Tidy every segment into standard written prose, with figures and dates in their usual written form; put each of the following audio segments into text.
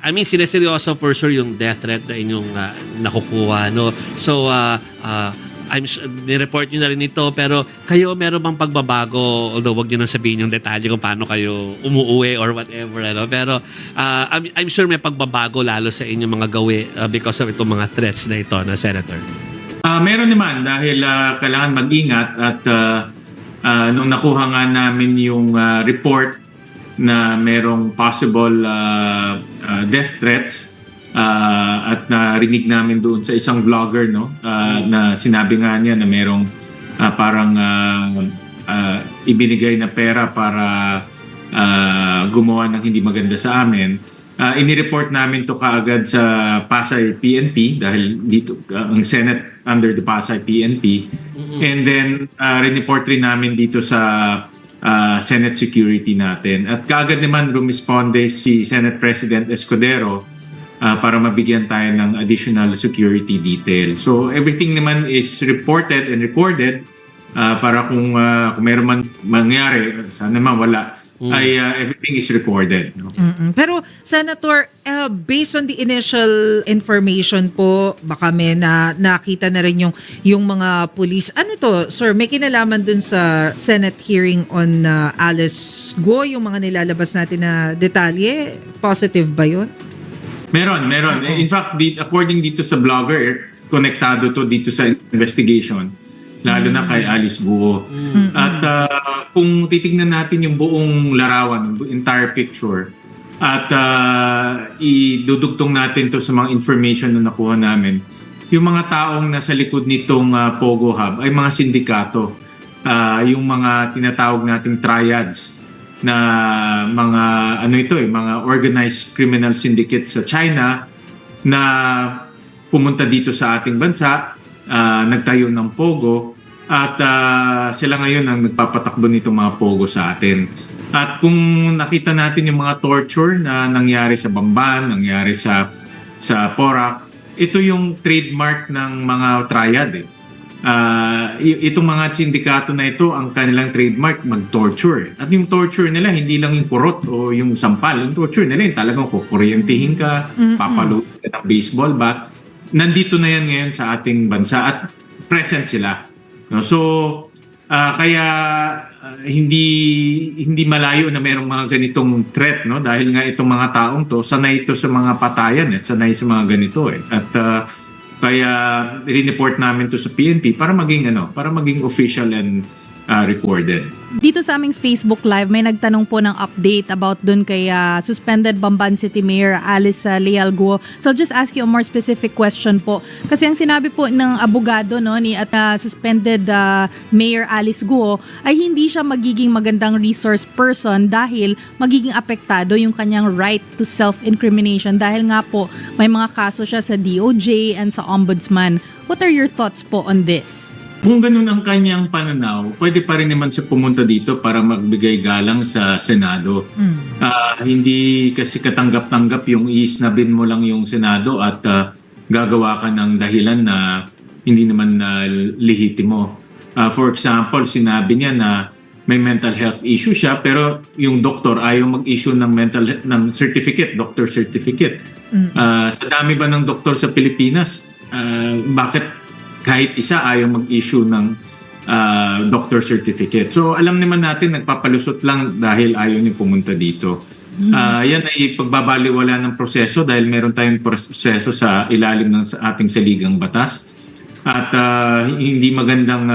I mean, sineseryoso for sure yung death threat na inyong nakukuha, no? So, nireport nyo na rin ito, pero kayo meron bang pagbabago, although wag nyo nang sabihin yung detalye kung paano kayo umuwi or whatever, ano? Pero I'm sure may pagbabago lalo sa inyong mga gawi because of itong mga threats na ito, na Senator. Meron naman dahil kailangan mag-ingat at nung nakuha nga namin yung report na merong possible death threats at narinig namin doon sa isang vlogger, no, na sinabi nga niya na merong parang ibinigay na pera para gumawa ng hindi maganda sa amin. Inireport namin to kaagad sa Pasay PNP dahil dito ang Senate under the Pasay PNP. And then rineport rin namin dito sa Senate security natin. At kaagad naman rumisponde si Senate President Escudero para mabigyan tayo ng additional security detail. So everything naman is reported and recorded para kung meron man mangyari, sana naman wala, ay everything is recorded. No? Pero Senator, based on the initial information po, baka may nakita na rin yung mga police. Ano to, sir? May kinalaman dun sa Senate hearing on Alice Guo, yung mga nilalabas natin na detalye? Positive ba yun? Meron. In fact, according dito sa blogger, konektado to dito sa investigation, lalo na kay Alice Guo. At kung titignan natin yung buong larawan, entire picture, at idudugtong natin to sa mga information na nakuha namin, yung mga taong nasa likod nitong Pogo Hub ay mga sindikato. Yung mga tinatawag nating triads na mga mga organized criminal syndicates sa China na pumunta dito sa ating bansa, nagtayo ng Pogo, at sila ngayon ang nagpapatakbo nitong mga Pogo sa atin. At kung nakita natin yung mga torture na nangyari sa Bamban, nangyari sa Porac, ito yung trademark ng mga triad. Itong mga sindikato na ito, ang kanilang trademark, mag-torture. At yung torture nila, hindi lang yung kurot o yung sampal. Yung torture nila, yung talagang kukuryentihin ka, papalutin ka ng baseball bat. Nandito na yan ngayon sa ating bansa at present sila. No? So, kaya hindi malayo na mayroong mga ganitong threat, no? Dahil nga itong mga taong to, sanay ito sa mga patayan at sanay sa mga ganito. At kaya rineport namin to sa PNP para maging official and recorded. Dito sa aming Facebook Live, may nagtanong po ng update about dun kay suspended Bamban City Mayor Alice Leal Guo. So I'll just ask you a more specific question po. Kasi ang sinabi po ng abogado ni suspended Mayor Alice Guo ay hindi siya magiging magandang resource person dahil magiging apektado yung kanyang right to self-incrimination dahil nga po may mga kaso siya sa DOJ and sa Ombudsman. What are your thoughts po on this? Kung ganun ang kanyang pananaw, pwede pa rin naman siya pumunta dito para magbigay galang sa Senado. Hindi kasi katanggap-tanggap yung iisnabin mo lang yung Senado at gagawa ka ng dahilan na hindi naman lehitimo. For example, sinabi niya na may mental health issue siya pero yung doktor ayaw mag-issue ng certificate, doctor certificate. Sa dami ba ng doktor sa Pilipinas, bakit kahit isa ayaw mag-issue ng doctor certificate? So alam naman natin nagpapalusot lang dahil ayaw niya pumunta dito. Yan ay pagbabaliwala ng proseso dahil meron tayong proseso sa ilalim ng ating saligang batas. At hindi magandang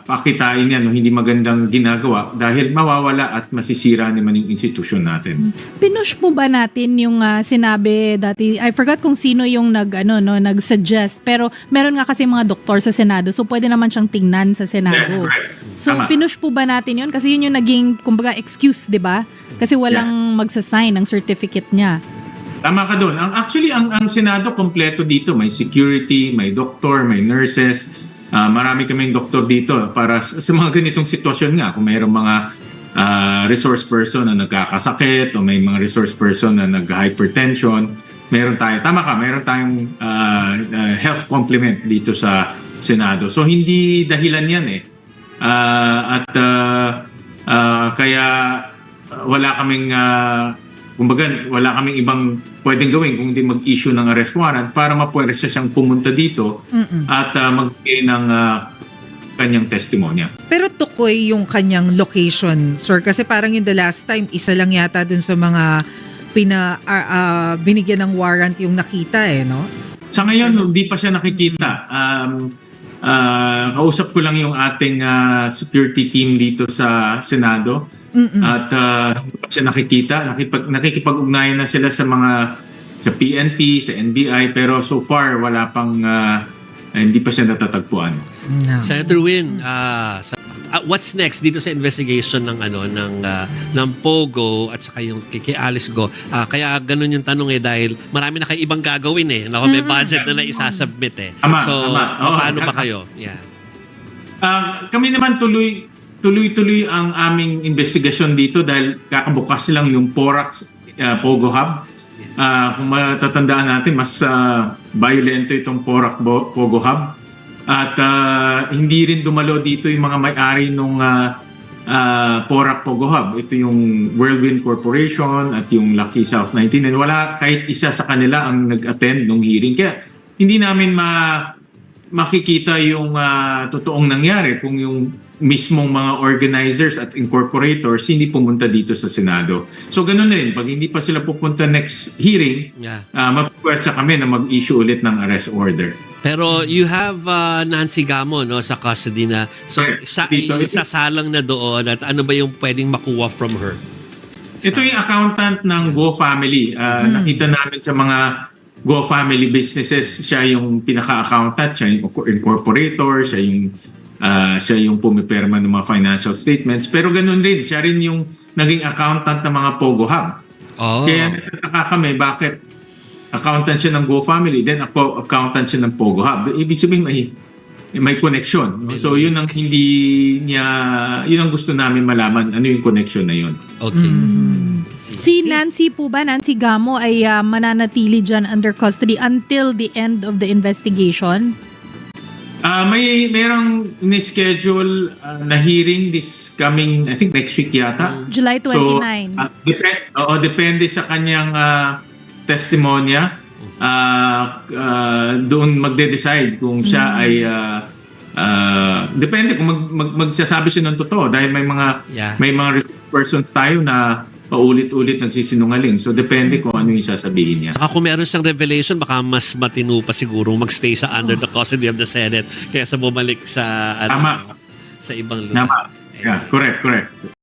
pakitain yan, hindi magandang ginagawa dahil mawawala at masisira naman yung institusyon natin. Pinush mo ba natin yung sinabi dati? I forgot kung sino yung nag-suggest, pero meron nga kasi mga doktor sa Senado, so pwede naman siyang tingnan sa Senado. Yeah, right. So Tama. pinush po ba natin yun? Kasi yun yung naging, kumbaga, excuse, di ba? Kasi walang magsasign ng certificate niya. Tama ka doon. Actually, ang Senado kompleto dito. May security, may doktor, may nurses. Marami kaming doktor dito para sa mga ganitong sitwasyon nga. Kung mayroong mga resource person na nagkakasakit o may mga resource person na nag-hypertension, meron tayo. Tama ka, meron tayong health complement dito sa Senado. So hindi dahilan yan kaya wala kaming kumbaga wala kaming ibang pwedeng gawin kung hindi mag-issue ng arrest warrant para mapuwersa siyang pumunta dito at magbigay ng kanyang testimonya. Pero tukoy yung kanyang location, sir. Kasi parang yung the last time, isa lang yata dun sa mga binigyan ng warrant yung nakita no? Sa ngayon, hindi pa siya nakikita. Kausap ko lang yung ating security team dito sa Senado. At hindi pa siya nakikita. Nakikipag-ugnayan na sila sa sa PNP, sa NBI, pero so far wala pang hindi pa siya natatagpuan. No. Senator Win, what's next dito sa investigation ng ng Pogo at saka yung kay Alice Go? Kaya ganun yung tanong dahil marami na kayo ibang gagawin may budget na isasubmit Tama, So, tama. paano ba kayo? Yeah. Kami naman tuloy-tuloy ang aming investigasyon dito dahil kakabukas lang yung Porac Pogo Hub. Kung matatandaan natin, mas violento itong Porac Pogo Hub. At hindi rin dumalo dito yung mga may-ari nung Porac Pogo Hub. Ito yung Whirlwind Corporation at yung Lucky South 19. And wala kahit isa sa kanila ang nag-attend nung hearing. Kaya hindi namin makikita yung totoong nangyari kung yung mismong mga organizers at incorporators hindi pumunta dito sa Senado. So ganun rin, pag hindi pa sila pupunta next hearing, mapuwersa kami na mag-issue ulit ng arrest order. Pero you have Nancy Gamo sa custody na. So siya ay sasalang na doon at ano ba yung pwedeng makuha from her? Ito yung accountant ng Go Family. Nakita namin sa mga Go Family businesses, siya yung pinaka-accountant, siya yung incorporator, siya yung pumipirma ng mga financial statements. Pero ganun rin, siya rin yung naging accountant ng mga Pogo Hub. Oh. Kaya natataka kami bakit accountant siya ng Go Family, then ako accountant siya ng Pogo Hub. Ibig sabihin may connection. So yun ang yun ang gusto namin malaman, ano yung connection na yun. Okay. Si Nancy po ba, Nancy Gamo, ay mananatili dyan under custody until the end of the investigation? Mayroong ni-schedule na hearing this coming, I think next week yata. July 29. So, depende sa kanyang testimonya. Doon magde-decide kung siya ay depende kung magsasabi siya ng totoo dahil may mga persons tayo na paulit-ulit nagsisinungaling. So depende kung ano yung sasabihin niya. Saka kung meron siyang revelation, baka mas matino pa siguro magstay sa under the custody of the Senate kaya sa bumalik sa Tama. sa ibang lugar. Tama. Yeah, correct.